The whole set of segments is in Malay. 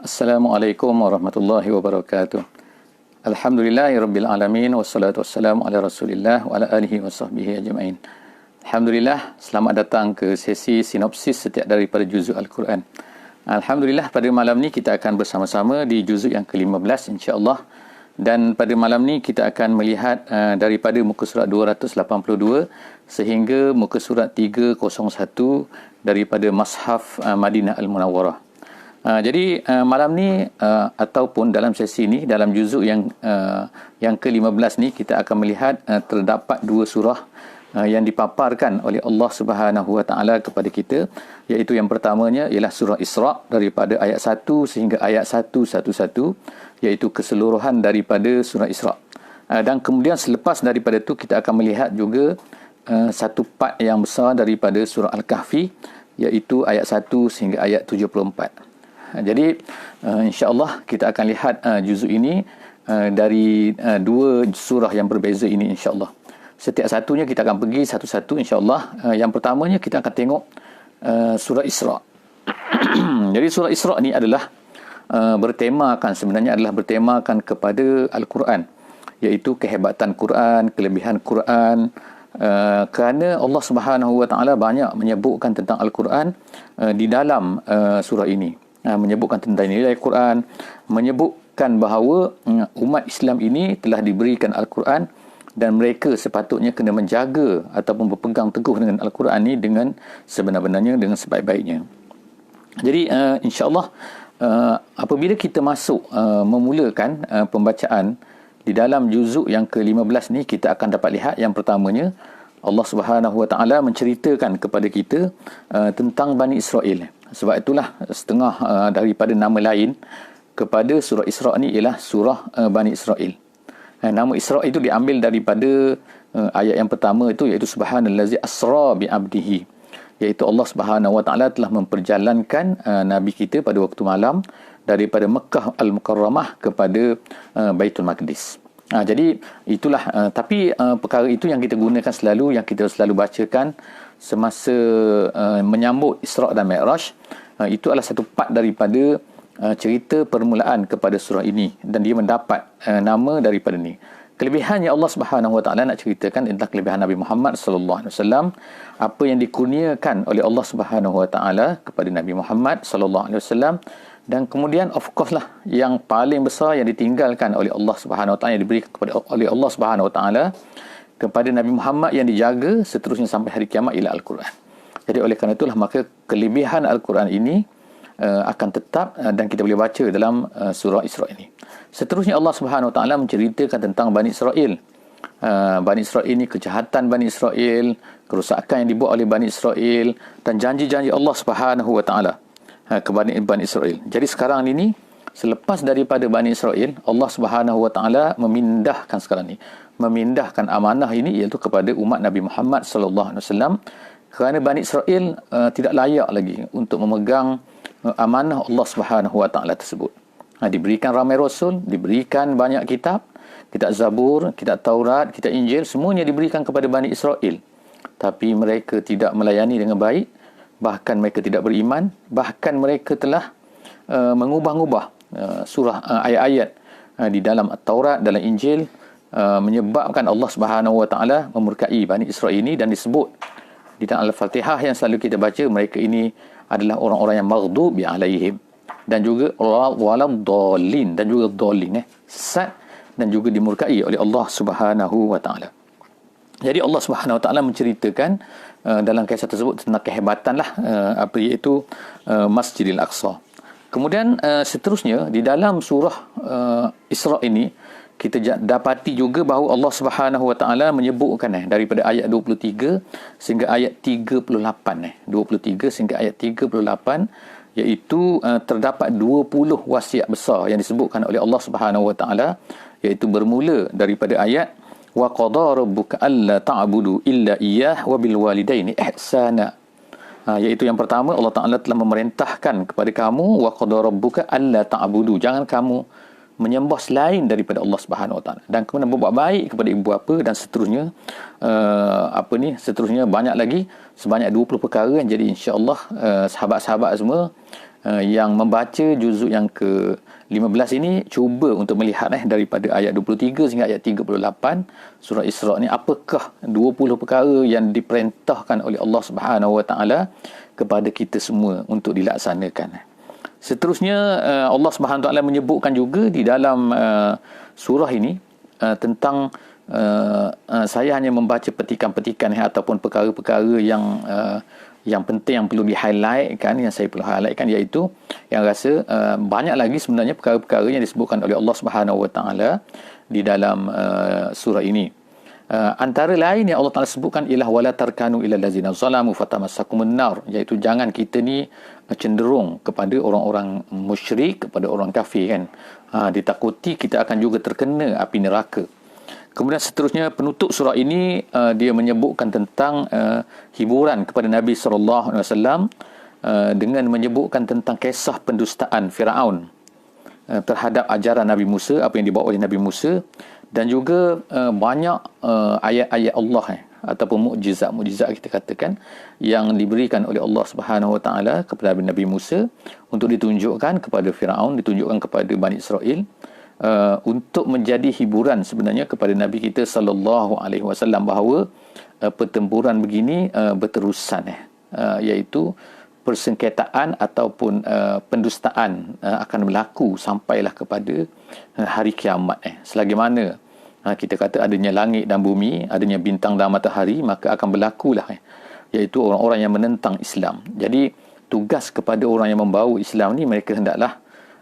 Assalamualaikum warahmatullahi wabarakatuh. Alhamdulillahirabbil alamin wassalatu wassalamu ala Rasulillah wa ala alihi wasahbihi ajmain. Alhamdulillah, selamat datang ke sesi sinopsis setiap daripada juzuk Al-Quran. Alhamdulillah, pada malam ni kita akan bersama-sama di juzuk yang ke-15 insya-Allah. Dan pada malam ni kita akan melihat daripada muka surat 282 sehingga muka surat 301 daripada Mashaf Madinah Al-Munawwarah. Jadi malam ni ataupun dalam sesi ni, dalam juzuk yang ke-15 ni, kita akan melihat terdapat dua surah yang dipaparkan oleh Allah Subhanahu Wa Taala kepada kita, iaitu yang pertamanya ialah surah Isra daripada ayat 1 sehingga ayat 111, iaitu keseluruhan daripada surah Isra. Dan kemudian selepas daripada itu kita akan melihat juga satu part yang besar daripada surah Al-Kahfi, iaitu ayat 1 sehingga ayat 74. Jadi insya-Allah kita akan lihat juzuk ini dari dua surah yang berbeza ini insya-Allah. Setiap satunya kita akan pergi satu-satu insya-Allah. Yang pertamanya kita akan tengok surah Isra. Jadi surah Isra ni adalah sebenarnya adalah bertemakan kepada Al-Quran, iaitu kehebatan Quran, kelebihan Quran. Kerana Allah Subhanahu Wa Taala banyak menyebutkan tentang Al-Quran di dalam surah ini. Menyebutkan tentang nilai Quran, menyebutkan bahawa umat Islam ini telah diberikan Al-Quran dan mereka sepatutnya kena menjaga ataupun berpegang teguh dengan Al-Quran ini dengan sebenar-benarnya, dengan sebaik-baiknya. Jadi insya-Allah apabila kita masuk memulakan pembacaan di dalam juzuk yang ke-15 ni, kita akan dapat lihat yang pertamanya Allah Subhanahu Wa Taala menceritakan kepada kita tentang Bani Israel. Sebab itulah setengah daripada nama lain kepada surah Isra ni ialah surah Bani Israel. Nama Isra itu diambil daripada ayat yang pertama itu, iaitu subhanallazi asra bi abdihi, iaitu Allah Subhanahu Wa Taala telah memperjalankan nabi kita pada waktu malam daripada Mekah Al-Mukarramah kepada Baitul Maqdis. Jadi itulah tapi perkara itu yang kita gunakan selalu, yang kita selalu bacakan semasa menyambut Isra dan Mi'raj. Itu adalah satu part daripada cerita permulaan kepada surah ini, dan dia mendapat nama daripada ni. Kelebihannya Allah Subhanahu Wa Taala nak ceritakan tentang kelebihan Nabi Muhammad sallallahu alaihi wasallam, apa yang dikurniakan oleh Allah Subhanahu Wa Taala kepada Nabi Muhammad sallallahu alaihi wasallam. Dan kemudian of course lah yang paling besar yang ditinggalkan oleh Allah Subhanahu Wa Taala, yang diberikan kepada oleh Allah Subhanahu Wa Taala kepada Nabi Muhammad, yang dijaga seterusnya sampai hari kiamat, ialah Al-Quran. Jadi oleh kerana itulah maka kelebihan Al-Quran ini akan tetap dan kita boleh baca dalam surah Isra ini. Seterusnya Allah Subhanahu Wa Taala menceritakan tentang Bani Israel. Bani Israel ini, kejahatan Bani Israel, kerosakan yang dibuat oleh Bani Israel, dan janji-janji Allah Subhanahu Wa Taala kepada Bani Israel. Jadi sekarang ini, selepas daripada Bani Israel, Allah Subhanahu Wa Taala memindahkan memindahkan amanah ini, iaitu kepada umat Nabi Muhammad sallallahu alaihi wasallam, kerana Bani Israel tidak layak lagi untuk memegang amanah Allah Subhanahu Wa Taala tersebut. Diberikan ramai rasul, diberikan banyak kitab, kitab Zabur, kitab Taurat, kitab Injil, semuanya diberikan kepada Bani Israel. Tapi mereka tidak melayani dengan baik, bahkan mereka tidak beriman, bahkan mereka telah mengubah-ubah surah ayat-ayat di dalam Taurat, dalam Injil, menyebabkan Allah Subhanahu Wa Taala memurkai Bani Israel ini, dan disebut di dalam Al-Fatihah yang selalu kita baca, mereka ini adalah orang-orang yang maghdubi alaihim, dan juga waladhdallin, dan juga dhalin, sesat, dan juga dimurkai oleh Allah Subhanahu Wa Taala. Jadi Allah Subhanahu Wa Taala menceritakan dalam kisah tersebut tentang kehebatan iaitu Masjidil Aqsa. Kemudian seterusnya di dalam surah Isra ini, kita dapati juga bahawa Allah Subhanahu Wa Taala menyebutkan daripada ayat 23 sehingga ayat 38, 23 sehingga ayat 38, iaitu terdapat 20 wasiat besar yang disebutkan oleh Allah Subhanahu Wa Taala, iaitu bermula daripada ayat wa qada rabbuka alla ta'budu illa iyyah wa bil walidaini ihsana. Iaitu yang pertama, Allah Taala telah memerintahkan kepada kamu, wa qada rabbuka alla ta'budu, jangan kamu menyembah selain daripada Allah Subhanahu Wa Taala, dan kemudian berbuat baik kepada ibu bapa, dan seterusnya seterusnya banyak lagi, sebanyak 20 perkara yang jadi insya-Allah sahabat-sahabat semua yang membaca juzuk yang ke-15 ini cuba untuk melihat daripada ayat 23 sehingga ayat 38 surah Isra ni, apakah 20 perkara yang diperintahkan oleh Allah Subhanahu Wa Taala kepada kita semua untuk dilaksanakan. Seterusnya Allah Subhanahu Wa Taala menyebutkan juga di dalam surah ini tentang saya hanya membaca petikan-petikan ataupun perkara-perkara yang penting yang perlu di-highlightkan, yang saya perlu highlightkan, iaitu yang rasa banyak lagi sebenarnya perkara-perkara yang disebutkan oleh Allah Subhanahu Wa Taala di dalam surah ini. Antara lain yang Allah Taala sebutkan ialah wala tarkanu ilal ladzina zalamu fatamassakumun nar, iaitu jangan kita ni cenderung kepada orang-orang musyrik, kepada orang kafir kan. Ditakuti kita akan juga terkena api neraka. Kemudian seterusnya penutup surah ini dia menyebutkan tentang hiburan kepada Nabi SAW dengan menyebutkan tentang kisah pendustaan Firaun terhadap ajaran Nabi Musa, apa yang dibawa oleh Nabi Musa, dan juga banyak ayat-ayat Allah ataupun mukjizat kita katakan yang diberikan oleh Allah Subhanahu Wa Taala kepada Nabi Musa untuk ditunjukkan kepada Firaun, ditunjukkan kepada Bani Israel, untuk menjadi hiburan sebenarnya kepada Nabi kita sallallahu alaihi wasallam bahawa pertempuran begini berterusan, iaitu persengketaan ataupun pendustaan akan berlaku sampailah kepada hari kiamat. Selagi mana kita kata adanya langit dan bumi, adanya bintang dan matahari, maka akan berlakulah iaitu orang-orang yang menentang Islam. Jadi tugas kepada orang yang membawa Islam ni, mereka hendaklah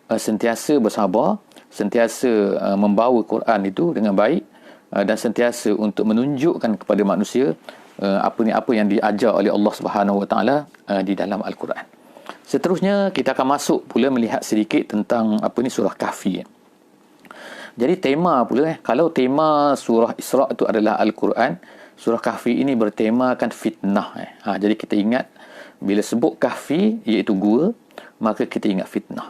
sentiasa bersabar, sentiasa membawa Quran itu dengan baik, dan sentiasa untuk menunjukkan kepada manusia apa yang diajar oleh Allah Subhanahu Wa Taala di dalam Al-Quran. Seterusnya kita akan masuk pula melihat sedikit tentang surah Kahfi. Jadi tema pula, kalau tema surah Isra itu adalah Al-Quran, surah Kahfi ini bertemakan fitnah. Jadi kita ingat bila sebut Kahfi iaitu gua, maka kita ingat fitnah.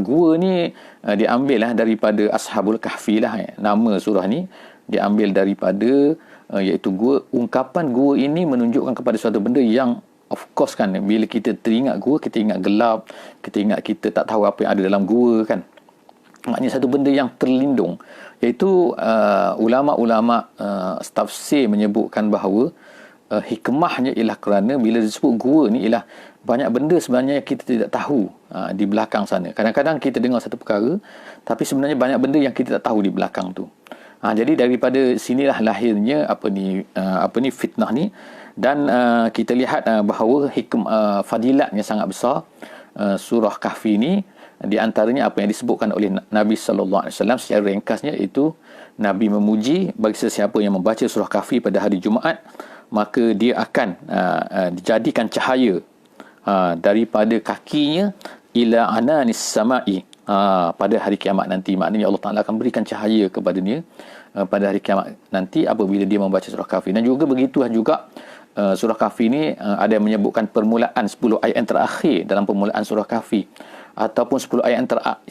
Gua ni diambil daripada Ashabul Kahfi nama surah ni diambil daripada iaitu gua. Ungkapan gua ini menunjukkan kepada suatu benda yang of course kan, bila kita teringat gua, kita ingat gelap, kita ingat kita tak tahu apa yang ada dalam gua kan. Maknanya satu benda yang terlindung, iaitu ulama-ulama tafsir menyebutkan bahawa hikmahnya ialah kerana bila disebut gua ni ialah banyak benda sebenarnya yang kita tidak tahu di belakang sana. Kadang-kadang kita dengar satu perkara, tapi sebenarnya banyak benda yang kita tak tahu di belakang tu. Jadi daripada sinilah lahirnya fitnah ni, dan kita lihat bahawa fadilatnya sangat besar surah Kahfi ni. Di antaranya apa yang disebutkan oleh Nabi sallallahu alaihi wasallam secara ringkasnya, iaitu Nabi memuji bagi sesiapa yang membaca surah Kahfi pada hari Jumaat, maka dia akan dijadikan cahaya daripada kakinya ila ananis samai pada hari kiamat nanti. Maknanya Allah Taala akan berikan cahaya kepadanya pada hari kiamat nanti apabila dia membaca surah Kahfi. Dan juga begitulah juga surah Kahfi ini ada yang menyebutkan permulaan 10 ayat yang terakhir dalam permulaan surah Kahfi, ataupun 10 ayat yang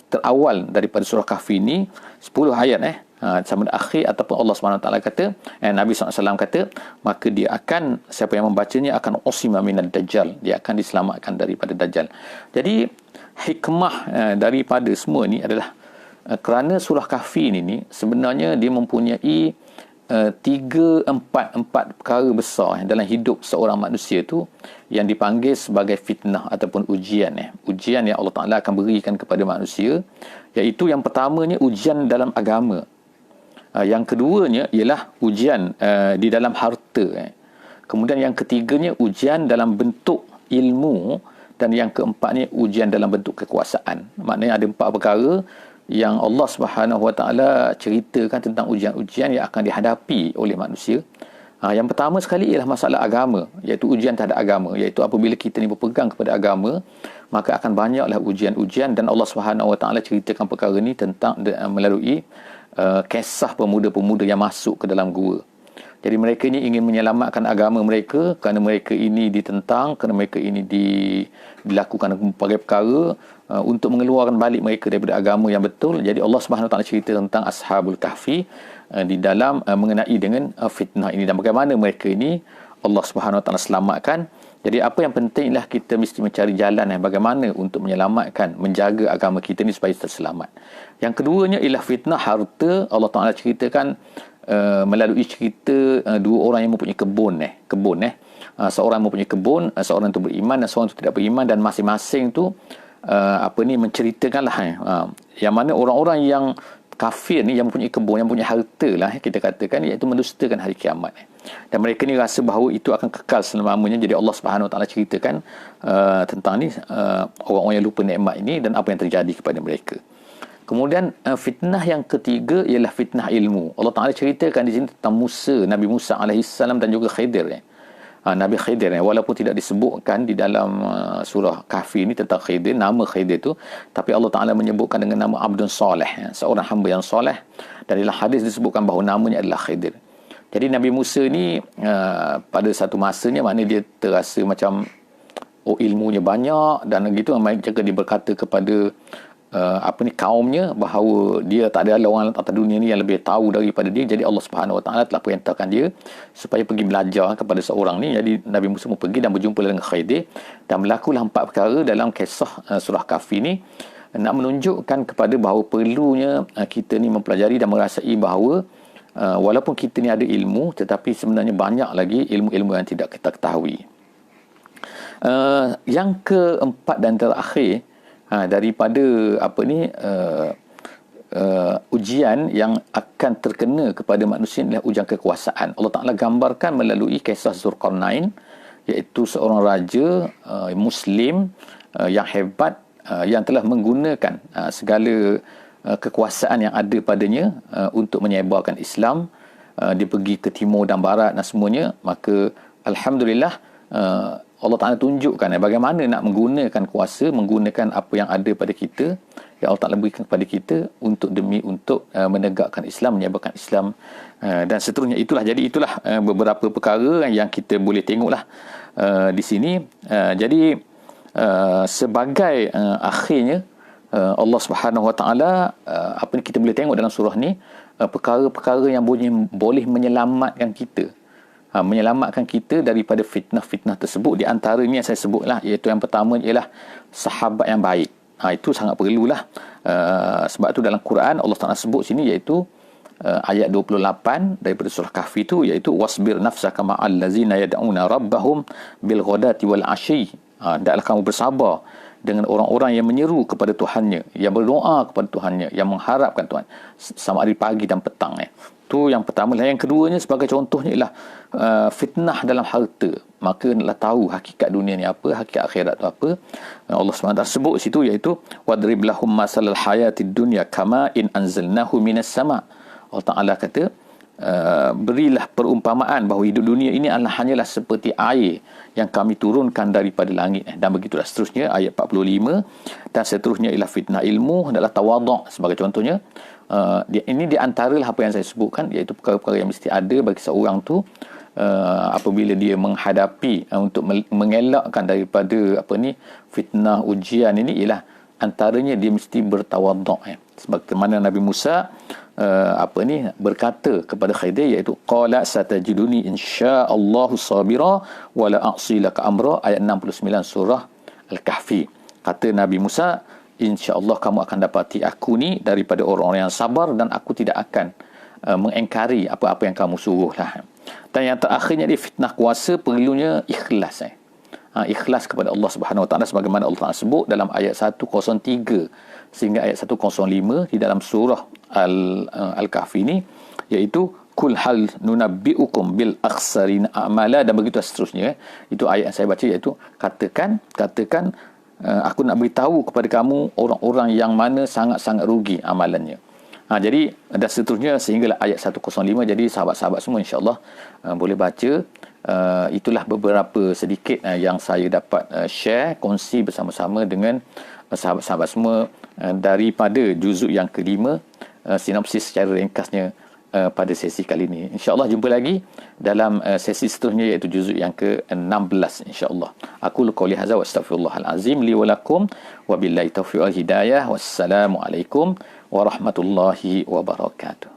terawal daripada surah Kahfi ini, 10 ayat sama ada akhir, ataupun Allah SWT kata, Nabi SAW kata, maka dia akan, siapa yang membacanya akan usima minad dajjal, dia akan diselamatkan daripada dajjal. Jadi hikmah daripada semua ni adalah kerana surah Kahfi ini sebenarnya dia mempunyai empat perkara besar dalam hidup seorang manusia tu yang dipanggil sebagai fitnah ataupun ujian. Ujian yang Allah Ta'ala akan berikan kepada manusia, iaitu yang pertamanya ujian dalam agama, yang keduanya ialah ujian di dalam harta, kemudian yang ketiganya ujian dalam bentuk ilmu, dan yang keempatnya ujian dalam bentuk kekuasaan. Maknanya ada 4 perkara yang Allah Subhanahu Wa Taala ceritakan tentang ujian-ujian yang akan dihadapi oleh manusia. Yang pertama sekali ialah masalah agama, iaitu ujian terhadap agama, iaitu apabila kita ni berpegang kepada agama, maka akan banyaklah ujian-ujian, dan Allah Subhanahu Wa Taala ceritakan perkara ni tentang melalui kisah pemuda-pemuda yang masuk ke dalam gua. Jadi mereka ini ingin menyelamatkan agama mereka kerana mereka ini ditentang, kerana mereka ini dilakukan berbagai perkara untuk mengeluarkan balik mereka daripada agama yang betul. Jadi Allah Subhanahu Wa Taala cerita tentang Ashabul Kahfi di dalam mengenai dengan fitnah ini, dan bagaimana mereka ini Allah Subhanahu Wa Taala selamatkan Jadi apa yang penting ialah kita mesti mencari jalan bagaimana untuk menyelamatkan, menjaga agama kita ni supaya terselamat. Yang keduanya ialah fitnah harta. Allah Ta'ala ceritakan melalui cerita dua orang yang mempunyai kebun. Seorang mempunyai kebun, seorang tu beriman dan seorang tu tidak beriman, dan masing-masing tu menceritakanlah yang mana orang-orang yang kafir ni, yang mempunyai kebun, yang mempunyai harta lah, kita katakan, iaitu mendustakan hari kiamat. Dan mereka ni rasa bahawa itu akan kekal selama-lamanya. Jadi Allah Subhanahu Wa Taala ceritakan tentang ni, orang-orang yang lupa nikmat ini dan apa yang terjadi kepada mereka. Kemudian fitnah yang ketiga ialah fitnah ilmu. Allah Taala ceritakan di sini tentang Nabi Musa alaihissalam dan juga Khidir. Nabi Khidir, walaupun tidak disebutkan di dalam surah Kahfi ini tentang Khidir, nama Khidir itu, tapi Allah Ta'ala menyebutkan dengan nama Abdun Saleh, seorang hamba yang soleh, dan dalam hadis disebutkan bahawa namanya adalah Khidir. Jadi Nabi Musa ni pada satu masanya, maknanya dia terasa macam ilmunya banyak dan gitu, maka dia berkata kepada kaumnya bahawa dia tak ada orang atas dunia ni yang lebih tahu daripada dia. Jadi Allah Subhanahu Wa Taala telah perintahkan dia supaya pergi belajar kepada seorang ni. Jadi Nabi Musa pun pergi dan berjumpa dengan Khidir, dan berlakulah 4 perkara dalam kisah surah Kahfi ni, nak menunjukkan kepada bahawa perlunya kita ni mempelajari dan merasai bahawa walaupun kita ni ada ilmu, tetapi sebenarnya banyak lagi ilmu-ilmu yang tidak kita ketahui. Yang keempat dan terakhir daripada ujian yang akan terkena kepada manusia adalah ujian kekuasaan. Allah Ta'ala gambarkan melalui kisah Zulkarnain, iaitu seorang raja Muslim yang hebat, yang telah menggunakan segala kekuasaan yang ada padanya untuk menyebarkan Islam. Dia pergi ke timur dan barat dan semuanya. Maka Alhamdulillah, Allah Ta'ala tunjukkan bagaimana nak menggunakan kuasa, menggunakan apa yang ada pada kita, yang Allah Ta'ala berikan kepada kita untuk menegakkan Islam, menyebarkan Islam dan seterusnya. Jadi itulah beberapa perkara yang kita boleh tengoklah di sini. Jadi sebagai akhirnya, Allah Subhanahu Wa Taala, apa yang kita boleh tengok dalam surah ni, perkara-perkara yang boleh menyelamatkan kita daripada fitnah-fitnah tersebut. Di antaranya yang saya sebutlah, iaitu yang pertama ialah sahabat yang baik. Itu sangat perlulah. Sebab tu dalam Quran Allah Taala sebut sini, iaitu ayat 28 daripada surah Kahfi itu, iaitu wasbir nafsaka ma'al ladzina yad'una rabbahum bil ghadati wal 'ashyi. Hendaklah kamu bersabar dengan orang-orang yang menyeru kepada Tuhannya, yang berdoa kepada Tuhannya, yang mengharapkan Tuhan sama ada pagi dan petang. Itu yang pertama. Yang keduanya sebagai contohnya ialah fitnah dalam harta. Maka naklah tahu hakikat dunia ni apa, hakikat akhirat tu apa. Allah SWT sebut situ, iaitu wadrib lahum masalal hayatid dunya kama in anzalnahu minas sama. Allah Ta'ala kata, berilah perumpamaan bahawa hidup dunia ini hanyalah seperti air yang kami turunkan daripada langit, dan begitulah seterusnya. Ayat 45 dan seterusnya ialah fitnah ilmu, adalah tawaduk sebagai contohnya. Ini di antaralah apa yang saya sebutkan, iaitu perkara-perkara yang mesti ada bagi seorang tu apabila dia menghadapi untuk mengelakkan daripada fitnah ujian ini, ialah antaranya dia mesti bertawaduk. Sebagaimana Nabi Musa berkata kepada Khidir, iaitu qala satajiduni insyaallahu sabira wa la a'si laka amra, ayat 69 surah Al-Kahfi. Kata Nabi Musa, insya-Allah kamu akan dapati aku ni daripada orang-orang yang sabar, dan aku tidak akan mengingkari apa-apa yang kamu suruhlah. Dan yang terakhirnya di fitnah kuasa, perlunya ikhlas. Ikhlas kepada Allah Subhanahu Wa Taala, sebagaimana Allah Taala sebut dalam ayat 103 sehingga ayat 105 di dalam surah Al-Kahfi ini, iaitu kul hal nunabbiukum bil akhsarin a'mala, dan begitu seterusnya. Itu ayat yang saya baca, iaitu katakan aku nak beritahu kepada kamu orang-orang yang mana sangat-sangat rugi amalannya. Jadi dan seterusnya sehinggalah ayat 105. Jadi sahabat-sahabat semua insya-Allah boleh baca. Itulah beberapa sedikit yang saya dapat share, kongsi bersama-sama dengan sahabat-sahabat semua daripada juzuk yang kelima, sinopsis secara ringkasnya pada sesi kali ini. InsyaAllah jumpa lagi dalam sesi seterusnya, iaitu juzuk yang ke-16 insyaAllah. Aku qouli hadza wa astaghfirullahal azim li wa lakum wa billahi taufiq wal hidayah. Wassalamualaikum warahmatullahi wabarakatuh.